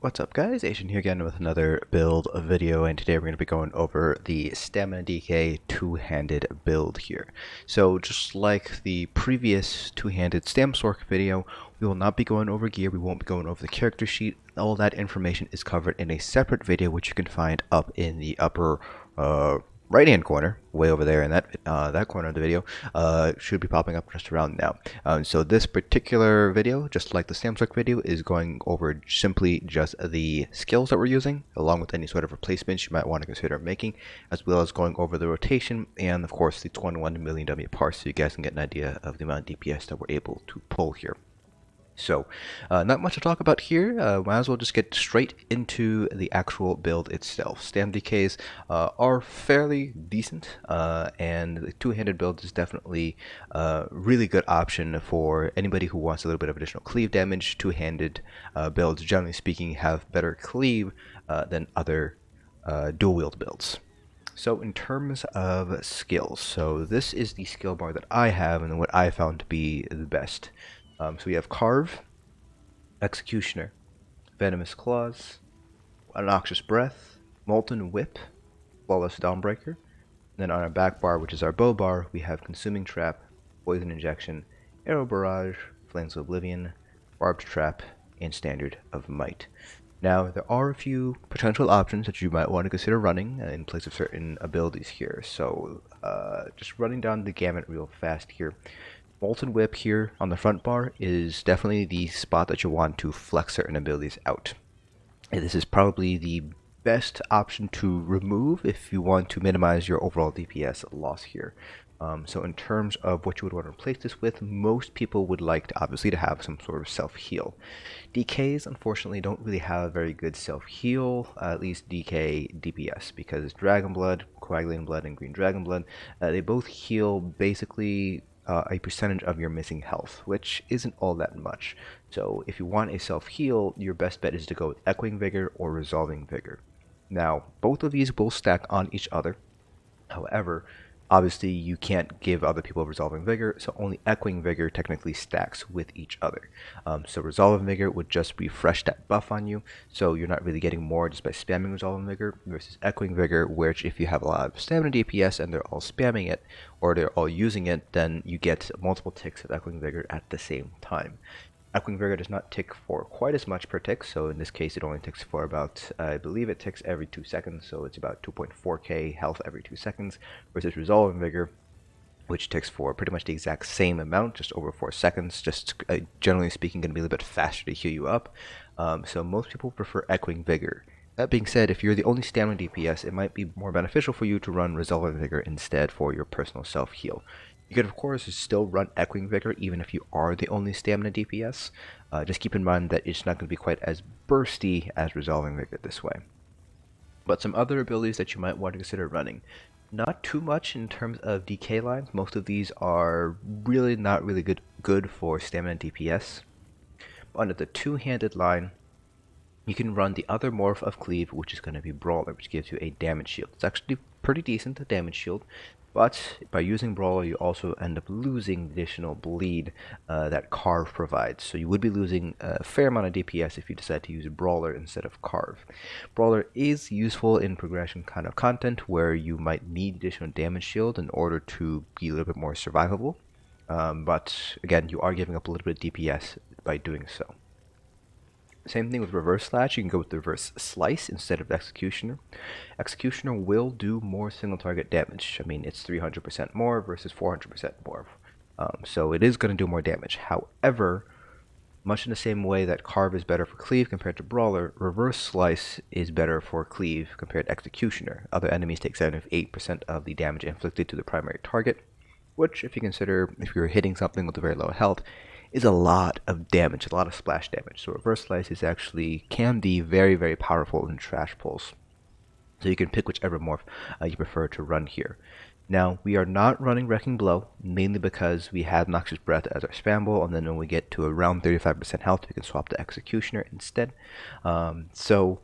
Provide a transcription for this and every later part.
What's up guys, Asian here again with another build video, and today we're going to be going over the Stamina DK two-handed build here. So just like the previous two-handed Stamsork video, we will not be going over gear, we won't be going over the character sheet. All that information is covered in a separate video which you can find up in the upper right hand corner, way over there in that corner of the video, should be popping up just around now. So this particular video, just like the Stamsork video, is going over simply just the skills that we're using, along with any sort of replacements you might want to consider making, as well as going over the rotation and of course the 21 million W parse, so you guys can get an idea of the amount of DPS that we're able to pull here. So, not much to talk about here. Might as well just get straight into the actual build itself. Stam DKs are fairly decent, and the two-handed build is definitely a really good option for anybody who wants a little bit of additional cleave damage. Two-handed builds, generally speaking, have better cleave than other dual-wield builds. So in terms of skills, so this is the skill bar that I have and what I found to be the best. So we have Carve, Executioner, Venomous Claws, a Noxious Breath, Molten Whip, Flawless Dawnbreaker. Then on our back bar, which is our bow bar, we have Consuming Trap, Poison Injection, Arrow Barrage, Flames of Oblivion, Barbed Trap, and Standard of Might. Now, there are a few potential options that you might want to consider running in place of certain abilities here. So, just running down the gamut real fast here. Molten Whip here on the front bar is definitely the spot that you want to flex certain abilities out. And this is probably the best option to remove if you want to minimize your overall DPS loss here. So in terms of what you would want to replace this with, most people would like to obviously to have some sort of self-heal. DKs unfortunately don't really have a very good self-heal, at least DK DPS, because Dragon Blood, Coagulating Blood, and Green Dragon Blood, they both heal basically a percentage of your missing health, which isn't all that much. So if you want a self-heal, your best bet is to go with Echoing Vigor or Resolving Vigor. Now, both of these will stack on each other. However, obviously you can't give other people Resolving Vigor, so only Echoing Vigor technically stacks with each other. So Resolving Vigor would just refresh that buff on you, so you're not really getting more just by spamming Resolving Vigor, versus Echoing Vigor, which if you have a lot of stamina DPS and they're all spamming it, or they're all using it, then you get multiple ticks of Echoing Vigor at the same time. Echoing Vigor does not tick for quite as much per tick, so in this case it only ticks for about, I believe it ticks every 2 seconds, so it's about 2.4k health every 2 seconds, versus Resolving Vigor, which ticks for pretty much the exact same amount, just over 4 seconds, just generally speaking going to be a little bit faster to heal you up. So most people prefer Echoing Vigor. That being said, if you're the only stamina DPS, it might be more beneficial for you to run Resolving Vigor instead for your personal self-heal. You could, of course, still run Echoing Vigor even if you are the only stamina DPS. Just keep in mind that it's not going to be quite as bursty as Resolving Vigor this way. But some other abilities that you might want to consider running. Not too much in terms of DK lines. Most of these are really not really good for stamina DPS. But under the two-handed line, you can run the other morph of Cleave, which is going to be Brawler, which gives you a damage shield. It's actually pretty decent, the damage shield. But by using Brawler, you also end up losing additional bleed that Carve provides. So you would be losing a fair amount of DPS if you decide to use Brawler instead of Carve. Brawler is useful in progression kind of content where you might need additional damage shield in order to be a little bit more survivable. But again, you are giving up a little bit of DPS by doing so. Same thing with Reverse Slash. You can go with Reverse Slice instead of Executioner. Executioner will do more single target damage. I mean, it's 300% more versus 400% more. So it is going to do more damage. However, much in the same way that Carve is better for Cleave compared to Brawler, Reverse Slice is better for Cleave compared to Executioner. Other enemies take 78% of the damage inflicted to the primary target, which, if you consider if you're hitting something with a very low health, is a lot of damage, a lot of splash damage. So Reverse Slice is actually can be very, very powerful in trash pulls. So you can pick whichever morph you prefer to run here. Now, we are not running Wrecking Blow, mainly because we have Noxious Breath as our spamble, and then when we get to around 35% health, we can swap to Executioner instead. So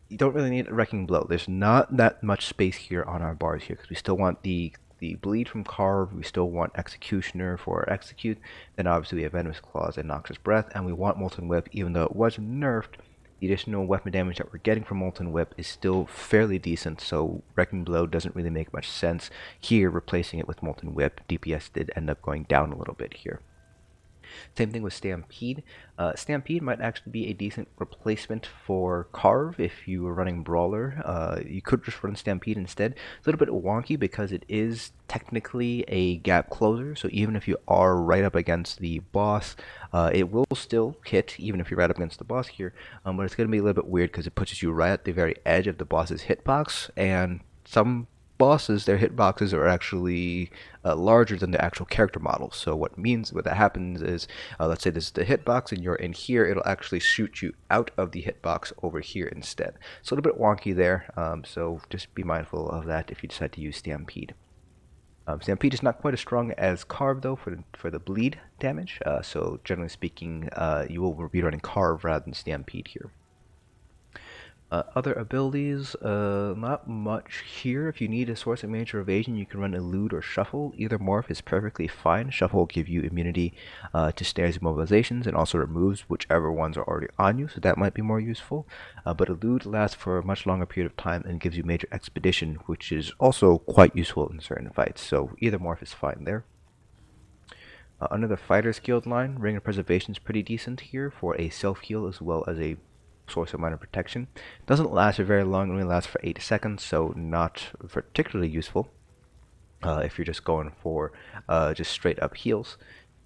you don't really need a Wrecking Blow. There's not that much space here on our bars here, because we still want the bleed from Carve, we still want Executioner for Execute, then obviously we have Venomous Claws and Noxious Breath, and we want Molten Whip, even though it was nerfed, The additional weapon damage that we're getting from Molten Whip is still fairly decent, so Wrecking Blow doesn't really make much sense here. Replacing it with Molten Whip, DPS did end up going down a little bit here. Same thing with Stampede. Stampede might actually be a decent replacement for Carve if you were running Brawler. You could just run Stampede instead. It's a little bit wonky because it is technically a gap closer, so even if you are right up against the boss, it will still hit, even if you're right up against the boss here, but it's going to be a little bit weird because it pushes you right at the very edge of the boss's hitbox, and some bosses, their hitboxes are actually larger than the actual character model. So what that happens is, let's say this is the hitbox and you're in here, it'll actually shoot you out of the hitbox over here instead. So a little bit wonky there, so just be mindful of that if you decide to use Stampede. Stampede is not quite as strong as Carve though for the bleed damage, so generally speaking you will be running Carve rather than Stampede here. Other abilities, not much here. If you need a source of major evasion, you can run Elude or Shuffle. Either morph is perfectly fine. Shuffle will give you immunity to snares and mobilizations, and also removes whichever ones are already on you, so that might be more useful. But Elude lasts for a much longer period of time and gives you major expedition, which is also quite useful in certain fights, so either morph is fine there. Under the Fighter's Guild line, Ring of Preservation is pretty decent here for a self-heal as well as a source of minor protection. Doesn't last for very long, only lasts for 8 seconds, so not particularly useful if you're just going for just straight up heals.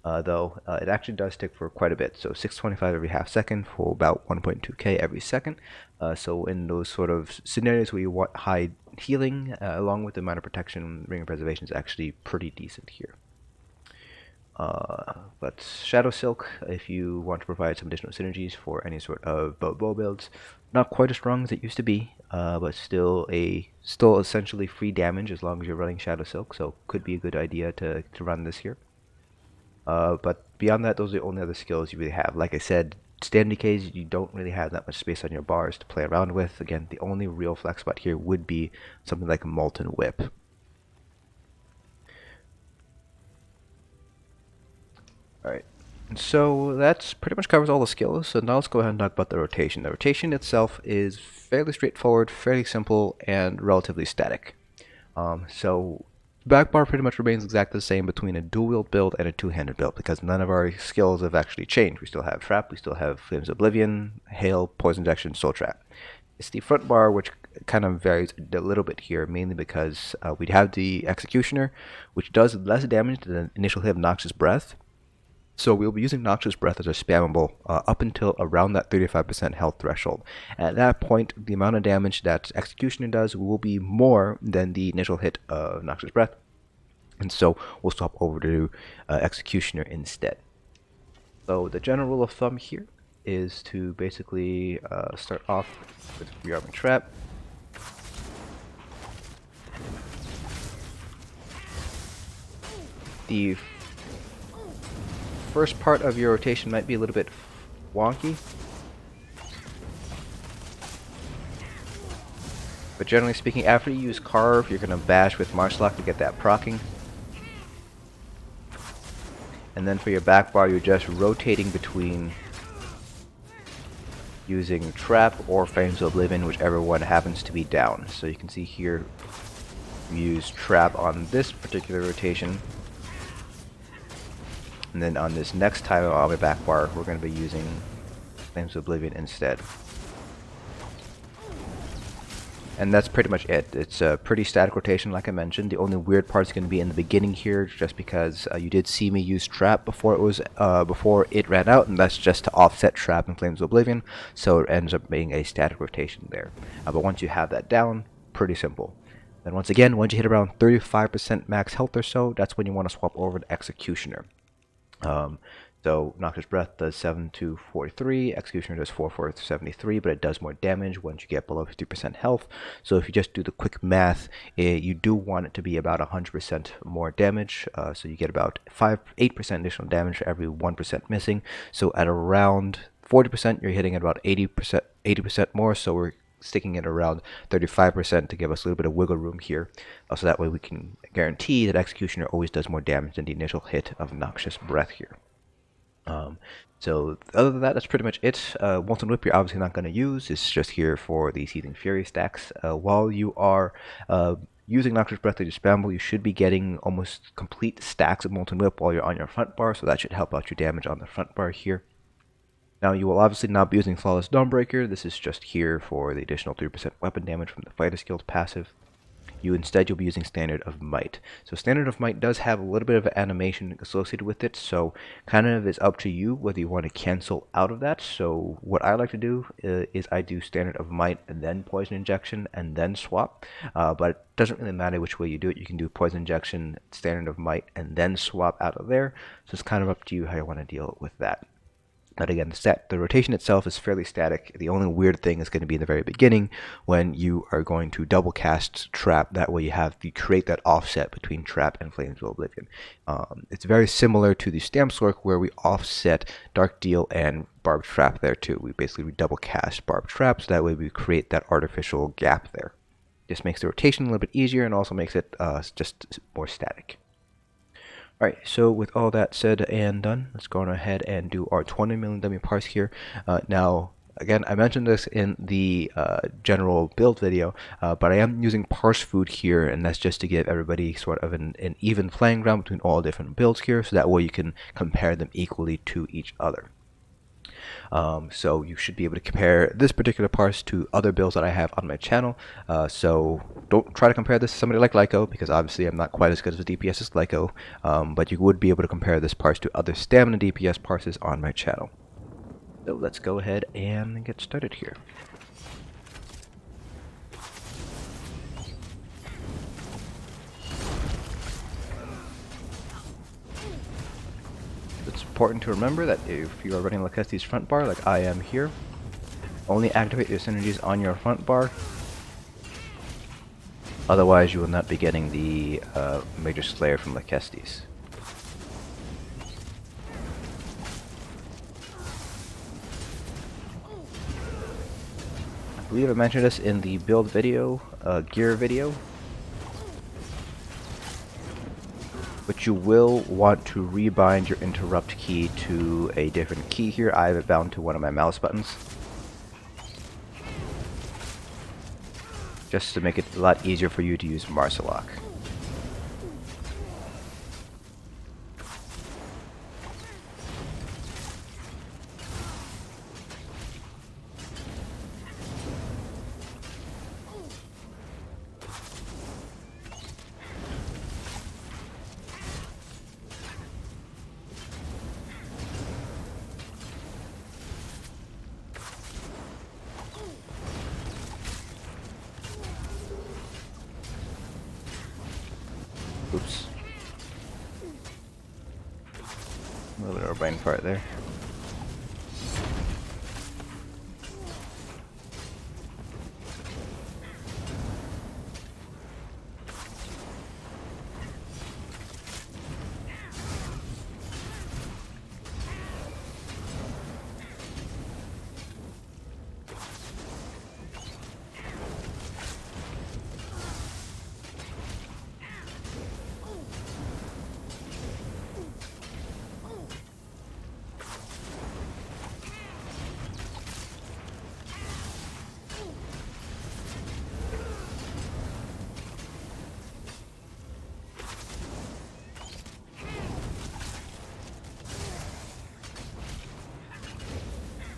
Though it actually does tick for quite a bit, so 625 every half second for about 1.2k every second. So in those sort of scenarios where you want high healing along with the minor protection, Ring of Preservation is actually pretty decent here. But Shadow Silk, if you want to provide some additional synergies for any sort of bow builds, not quite as strong as it used to be, but still essentially free damage as long as you're running Shadow Silk, so could be a good idea to run this here. But beyond that, those are the only other skills you really have. Like I said, stand decays, you don't really have that much space on your bars to play around with. Again, the only real flex spot here would be something like a Molten Whip. Alright, so that's pretty much covers all the skills, so now let's go ahead and talk about the rotation. The rotation itself is fairly straightforward, fairly simple, and relatively static. So back bar pretty much remains exactly the same between a dual-wield build and a two-handed build, because none of our skills have actually changed. We still have Trap, we still have Flames of Oblivion, Hail, Poison Injection, Soul Trap. It's the front bar which kind of varies a little bit here, mainly because we have the Executioner, which does less damage than the initial hit of Noxious Breath. So we'll be using Noxious Breath as a spammable up until around that 35% health threshold. At that point, the amount of damage that Executioner does will be more than the initial hit of Noxious Breath, and so we'll swap over to Executioner instead. So the general rule of thumb here is to basically start off with Rearming Trap. The first part of your rotation might be a little bit wonky, but generally speaking, after you use Carve, you're going to bash with Maarselok to get that proccing. And then for your back bar, you're just rotating between using Trap or Flames of Oblivion, whichever one happens to be down. So you can see here, we use Trap on this particular rotation. And then on this next time on my back bar, we're going to be using Flames of Oblivion instead. And that's pretty much it. It's a pretty static rotation, like I mentioned. The only weird part is going to be in the beginning here, just because you did see me use Trap before it ran out, and that's just to offset Trap and Flames of Oblivion. So it ends up being a static rotation there. But once you have that down, pretty simple. Then once again, once you hit around 35% max health or so, that's when you want to swap over to Executioner. So Noxious Breath does 7 to 43, Executioner does 4 for 73, but it does more damage once you get below 50% health. So if you just do the quick math, you do want it to be about 100% more damage. So you get about 8% additional damage for every 1% missing. So at around 40%, you're hitting at about 80% more. So we're sticking it around 35% to give us a little bit of wiggle room here. So that way we can guarantee that Executioner always does more damage than the initial hit of Noxious Breath here. So other than that, that's pretty much it. Molten Whip you're obviously not going to use. It's just here for the Seething Fury stacks. While you are using Noxious Breath as your spamble, you should be getting almost complete stacks of Molten Whip while you're on your front bar, so that should help out your damage on the front bar here. Now you will obviously not be using Flawless Dawnbreaker. This is just here for the additional 3% weapon damage from the Fighter's Guild passive. You'll be using Standard of Might. So Standard of Might does have a little bit of animation associated with it, so kind of it's up to you whether you want to cancel out of that. So what I like to do is I do Standard of Might and then Poison Injection and then swap, but it doesn't really matter which way you do it. You can do Poison Injection, Standard of Might, and then swap out of there. So it's kind of up to you how you want to deal with that. But again, the rotation itself is fairly static. The only weird thing is going to be in the very beginning when you are going to double cast Trap. That way you create that offset between Trap and Flames of Oblivion. It's very similar to the Stamsork where we offset Dark Deal and Barbed Trap there too. We double cast Barbed Trap, so that way we create that artificial gap there. This makes the rotation a little bit easier and also makes it just more static. Alright, so with all that said and done, let's go on ahead and do our 20 million dummy parse here. Now, again, I mentioned this in the general build video, but I am using parse food here, and that's just to give everybody sort of an even playing ground between all different builds here, so that way you can compare them equally to each other. So you should be able to compare this particular parse to other builds that I have on my channel. So don't try to compare this to somebody like Lyco, because obviously I'm not quite as good as a DPS as Lyco, but you would be able to compare this parse to other stamina DPS parses on my channel. So let's go ahead and get started here. It's important to remember that if you are running Lokkestiiz front bar like I am here, only activate your synergies on your front bar. Otherwise you will not be getting the Major Slayer from Lokkestiiz. I believe I mentioned this in the build video, gear video. But you will want to rebind your interrupt key to a different key here. I have it bound to one of my mouse buttons, just to make it a lot easier for you to use Maarselok. Oops. A little bit of a brain fart there.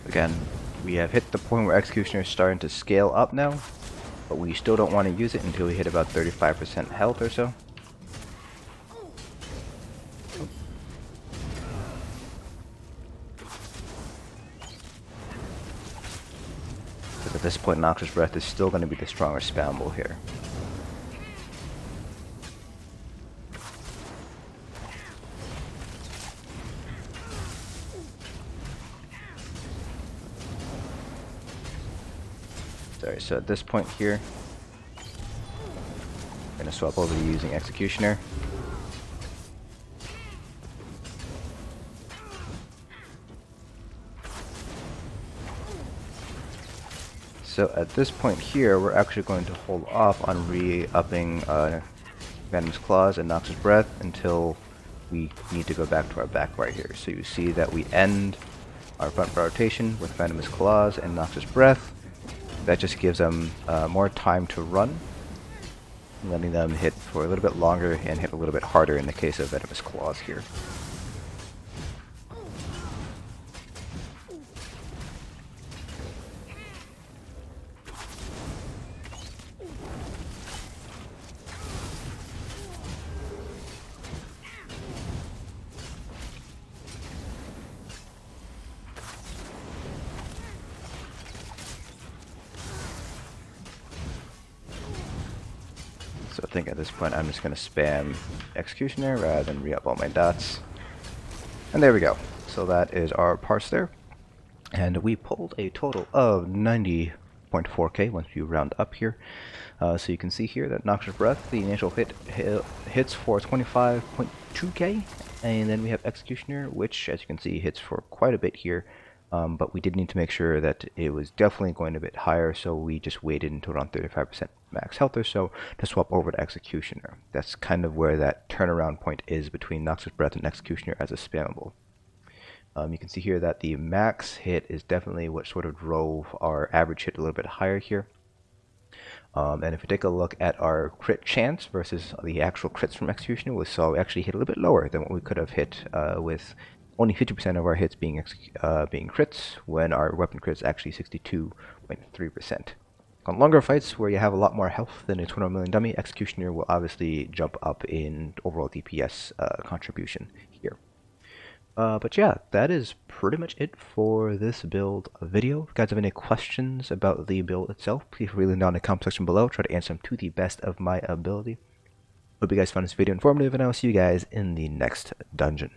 Again, we have hit the point where Executioner is starting to scale up now, but we still don't want to use it until we hit about 35% health or so. Because at this point, Noxious Breath is still going to be the stronger spamble here. Sorry, so at this point here, I'm going to swap over to using Executioner. So at this point here, we're actually going to hold off on re-upping Venomous Claws and Noxious Breath until we need to go back to our back right here. So you see that we end our front rotation with Venomous Claws and Noxious Breath. That just gives them more time to run, letting them hit for a little bit longer and hit a little bit harder in the case of Venomous Claws here. So I think at this point I'm just going to spam Executioner rather than re-up all my dots. And there we go. So that is our parse there. And we pulled a total of 90.4k once you round up here. So you can see here that Noxious Breath, the initial hits for 25.2k. And then we have Executioner, which as you can see hits for quite a bit here. But we did need to make sure that it was definitely going a bit higher, so we just waited until around 35% max health or so to swap over to Executioner. That's kind of where that turnaround point is between Noxious Breath and Executioner as a spammable. You can see here that the max hit is definitely what sort of drove our average hit a little bit higher here. And if we take a look at our crit chance versus the actual crits from Executioner, we saw we actually hit a little bit lower than what we could have hit with only 50% of our hits being crits, when our weapon crits actually 62.3%. On longer fights where you have a lot more health than a 200 million dummy, Executioner will obviously jump up in overall DPS contribution here. But yeah, that is pretty much it for this build video. If you guys have any questions about the build itself, please leave them down in the comment section below. Try to answer them to the best of my ability. Hope you guys found this video informative, and I will see you guys in the next dungeon.